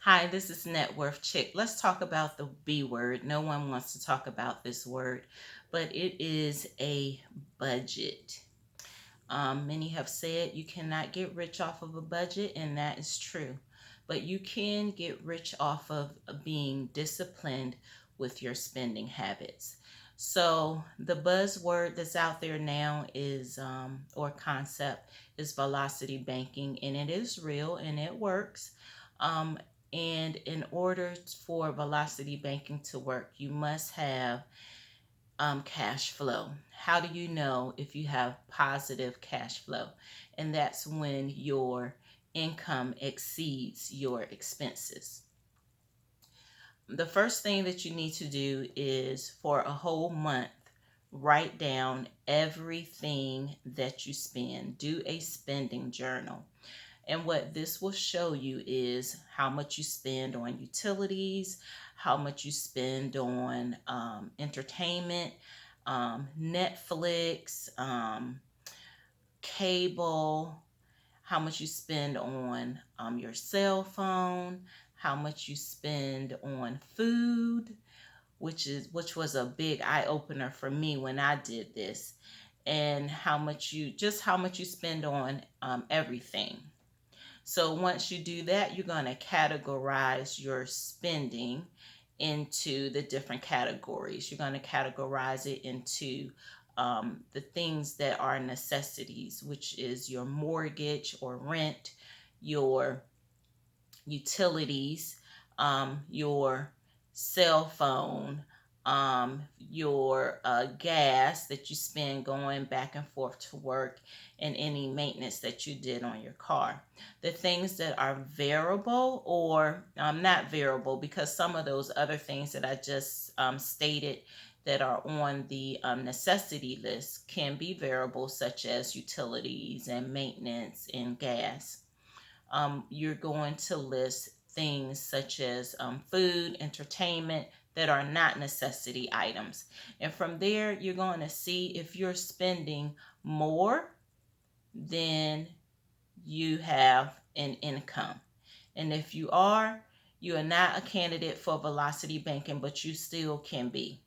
Hi, this is Networth Chick. Let's talk about the B word. No one wants to talk about this word, but it is a budget. Many have said you cannot get rich off of a budget, and that is true. But you can get rich off of being disciplined with your spending habits. So the buzzword that's out there now is, or concept, is velocity banking, and it is real and it works. Um, and in order for velocity banking to work, you must have cash flow. How do you know if you have positive cash flow? And that's when your income exceeds your expenses. The first thing that you need to do is for a whole month, write down everything that you spend. Do a spending journal. And what this will show you is how much you spend on utilities, how much you spend on entertainment, Netflix, cable, how much you spend on your cell phone, how much you spend on food, which was a big eye opener for me when I did this, and how much you spend on everything. So once you do that, you're going to categorize your spending into the different categories. You're going to categorize it into the things that are necessities, which is your mortgage or rent, your utilities, your cell phone, your gas that you spend going back and forth to work, and any maintenance that you did on your car. The things that are variable or not variable, because some of those other things that I just stated that are on the necessity list can be variable, such as utilities and maintenance and gas. You're going to list things such as food, entertainment that are not necessity items. And from there, you're going to see if you're spending more than you have an income. And if you are not a candidate for velocity banking, but you still can be.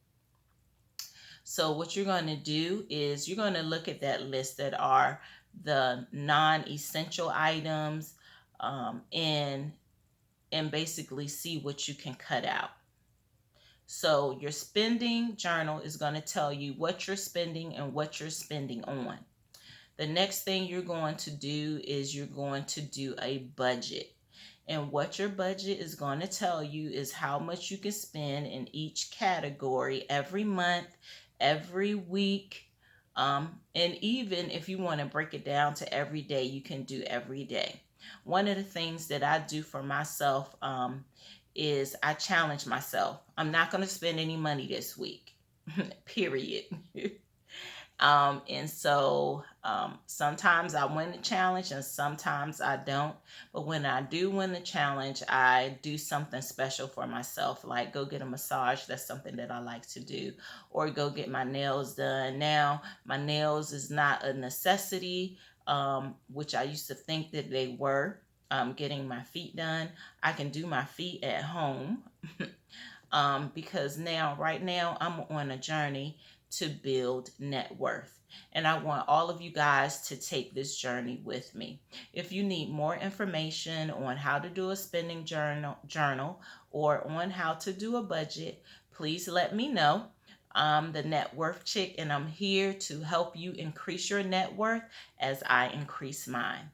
So what you're going to do is you're going to look at that list that are the non-essential items, and basically see what you can cut out. So your spending journal is going to tell you what you're spending and what you're spending on. The next thing you're going to do is you're going to do a budget. And what your budget is going to tell you is how much you can spend in each category every month, every week, and even if you want to break it down to every day, you can do every day. One of the things that I do for myself is I challenge myself. I'm not going to spend any money this week, period. Sometimes I win the challenge and sometimes I don't. But when I do win the challenge, I do something special for myself, like go get a massage. That's something that I like to do, or go get my nails done. Now, my nails is not a necessity, which I used to think that they were. Getting my feet done, I can do my feet at home. Because right now, I'm on a journey to build net worth. And I want all of you guys to take this journey with me. If you need more information on how to do a spending journal or on how to do a budget, please let me know. I'm the Net Worth Chick, and I'm here to help you increase your net worth as I increase mine.